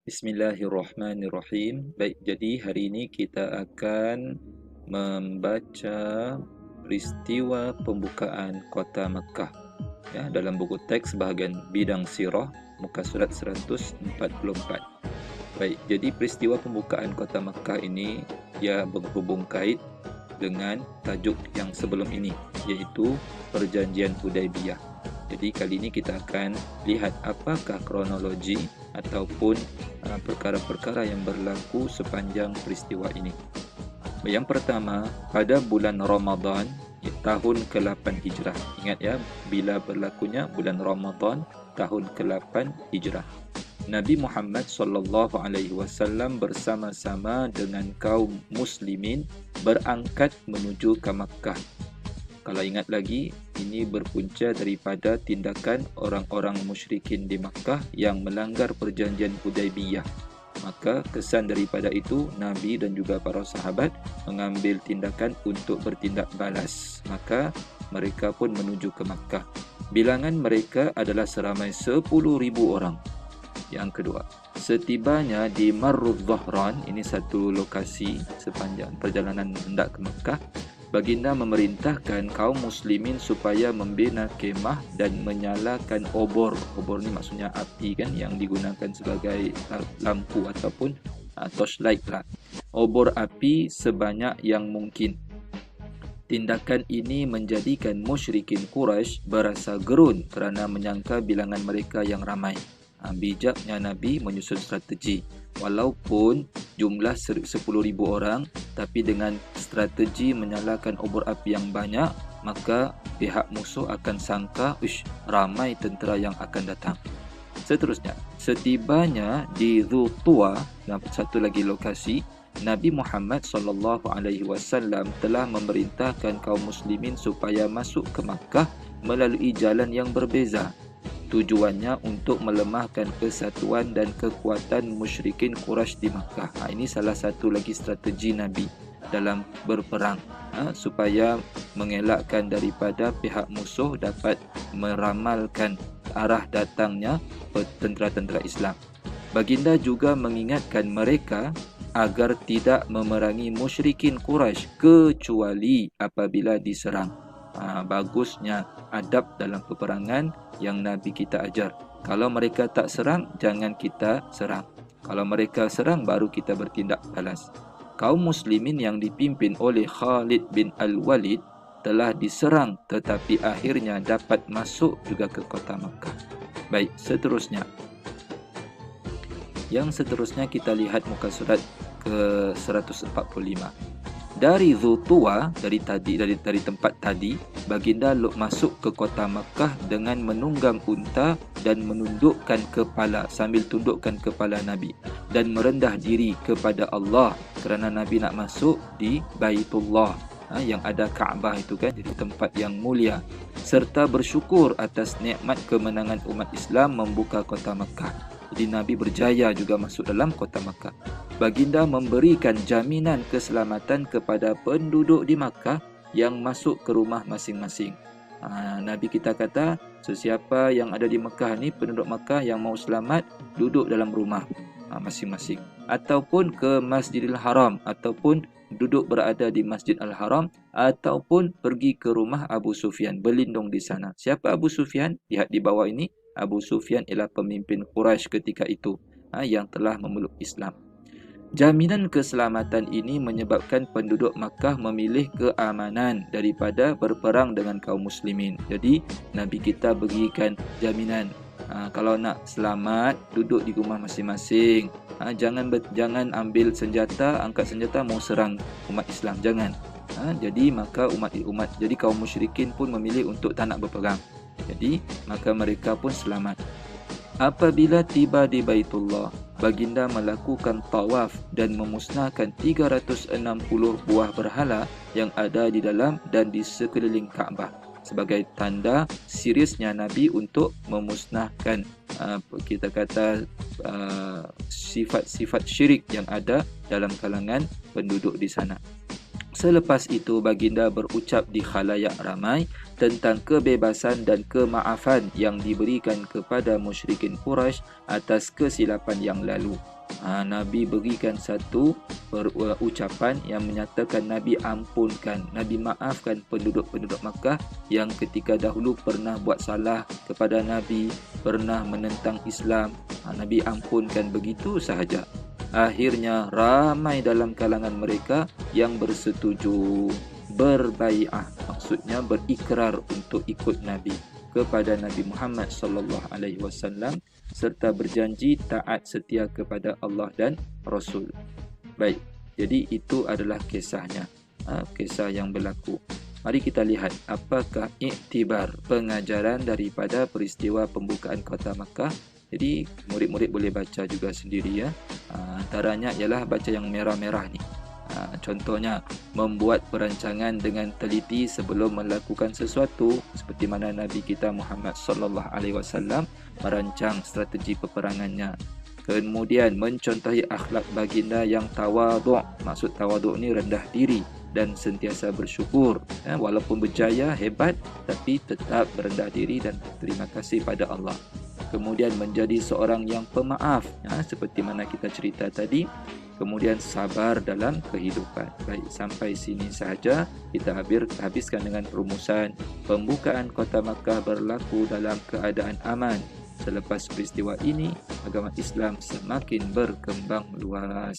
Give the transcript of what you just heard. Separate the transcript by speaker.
Speaker 1: Bismillahirrahmanirrahim. Baik, jadi hari ini kita akan membaca peristiwa pembukaan kota Makkah ya, dalam buku teks bahagian bidang sirah muka surat 144. Baik, jadi peristiwa pembukaan kota Makkah ini ia berhubung kait dengan tajuk yang sebelum ini, iaitu Perjanjian Hudaibiyah. Jadi kali ini kita akan lihat apakah kronologi ataupun perkara-perkara yang berlaku sepanjang peristiwa ini. Yang pertama, pada bulan Ramadan tahun ke-8 Hijrah. Ingat ya, bila berlakunya bulan Ramadan tahun ke-8 Hijrah. Nabi Muhammad SAW bersama-sama dengan kaum muslimin berangkat menuju ke Makkah. Kalau ingat lagi, ini berpunca daripada tindakan orang-orang musyrikin di Makkah yang melanggar perjanjian Hudaibiyah. Maka kesan daripada itu, Nabi dan juga para sahabat mengambil tindakan untuk bertindak balas. Maka mereka pun menuju ke Makkah. Bilangan mereka adalah seramai 10,000 orang. Yang kedua, setibanya di Marruz Dhahran, ini satu lokasi sepanjang perjalanan hendak ke Makkah, Baginda memerintahkan kaum muslimin supaya membina kemah dan menyalakan obor. Obor ni maksudnya api kan, yang digunakan sebagai lampu ataupun torchlight lah. Obor api sebanyak yang mungkin. Tindakan ini menjadikan musyrikin Quraisy berasa gerun kerana menyangka bilangan mereka yang ramai. Bijaknya Nabi menyusun strategi. Walaupun jumlah 10,000 orang, tapi dengan strategi menyalakan obor api yang banyak, maka pihak musuh akan sangka, ramai tentera yang akan datang. Seterusnya, setibanya di Dhul Tuwa, dan satu lagi lokasi, Nabi Muhammad SAW telah memerintahkan kaum muslimin supaya masuk ke Makkah melalui jalan yang berbeza. Tujuannya untuk melemahkan kesatuan dan kekuatan musyrikin Quraisy di Makkah. Ini salah satu lagi strategi Nabi dalam berperang, supaya mengelakkan daripada pihak musuh dapat meramalkan arah datangnya tentera-tentera Islam. Baginda juga mengingatkan mereka agar tidak memerangi musyrikin Quraisy kecuali apabila diserang. Bagusnya adab dalam peperangan yang Nabi kita ajar. Kalau mereka tak serang, jangan kita serang. Kalau mereka serang, baru kita bertindak balas. Kaum muslimin yang dipimpin oleh Khalid bin Al-Walid telah diserang, tetapi akhirnya dapat masuk juga ke kota Makkah. Baik, seterusnya. Yang seterusnya kita lihat muka surat ke 145. Dari Zultuwa, dari tempat tadi, Baginda masuk ke kota Makkah dengan menunggang unta dan menundukkan kepala, sambil tundukkan kepala Nabi, dan merendah diri kepada Allah kerana Nabi nak masuk di Baitullah, yang ada Kaabah itu kan, jadi tempat yang mulia, serta bersyukur atas nikmat kemenangan umat Islam membuka kota Makkah. Jadi Nabi berjaya juga masuk dalam kota Makkah. Baginda memberikan jaminan keselamatan kepada penduduk di Makkah yang masuk ke rumah masing-masing. Nabi kita kata, sesiapa yang ada di Makkah ni, penduduk Makkah yang mau selamat, duduk dalam rumah masing-masing, ataupun ke Masjidil Haram, ataupun duduk berada di Masjid Al-Haram, ataupun pergi ke rumah Abu Sufyan, berlindung di sana. Siapa Abu Sufyan? Lihat di bawah ini. Abu Sufyan ialah pemimpin Quraisy ketika itu, yang telah memeluk Islam. Jaminan keselamatan ini menyebabkan penduduk Makkah memilih keamanan daripada berperang dengan kaum muslimin. Jadi Nabi kita berikan jaminan, kalau nak selamat, duduk di rumah masing-masing. Jangan ambil senjata, angkat senjata mau serang umat Islam, jangan. Jadi maka jadi kaum musyrikin pun memilih untuk tak nak berperang. Jadi maka mereka pun selamat. Apabila tiba di Baitullah, Baginda melakukan tawaf dan memusnahkan 360 buah berhala yang ada di dalam dan di sekeliling Kaabah sebagai tanda seriusnya Nabi untuk memusnahkan kita kata sifat-sifat syirik yang ada dalam kalangan penduduk di sana. Selepas itu, Baginda berucap di khalayak ramai tentang kebebasan dan kemaafan yang diberikan kepada musyrikin Quraisy atas kesilapan yang lalu. Nabi berikan satu ucapan yang menyatakan Nabi ampunkan, Nabi maafkan penduduk-penduduk Makkah yang ketika dahulu pernah buat salah kepada Nabi, pernah menentang Islam. Nabi ampunkan begitu sahaja. Akhirnya ramai dalam kalangan mereka yang bersetuju, berbai'ah, maksudnya berikrar untuk ikut Nabi kepada Nabi Muhammad sallallahu alaihi wasallam serta berjanji taat setia kepada Allah dan Rasul. Baik, jadi itu adalah kisahnya, kisah yang berlaku. Mari kita lihat apakah iktibar pengajaran daripada peristiwa pembukaan kota Makkah. Jadi murid-murid boleh baca juga sendiri ya. Antaranya ialah baca yang merah-merah ni. Contohnya, membuat perancangan dengan teliti sebelum melakukan sesuatu, seperti mana Nabi kita Muhammad sallallahu alaihi wasallam merancang strategi peperangannya. Kemudian mencontohi akhlak baginda yang tawaduk. Maksud tawaduk ni rendah diri dan sentiasa bersyukur. Walaupun berjaya, hebat, tapi tetap rendah diri dan terima kasih pada Allah. Kemudian menjadi seorang yang pemaaf, seperti mana kita cerita tadi. Kemudian sabar dalam kehidupan. Baik, sampai sini sahaja kita habiskan dengan perumusan pembukaan kota Makkah berlaku dalam keadaan aman. Selepas peristiwa ini, agama Islam semakin berkembang luas.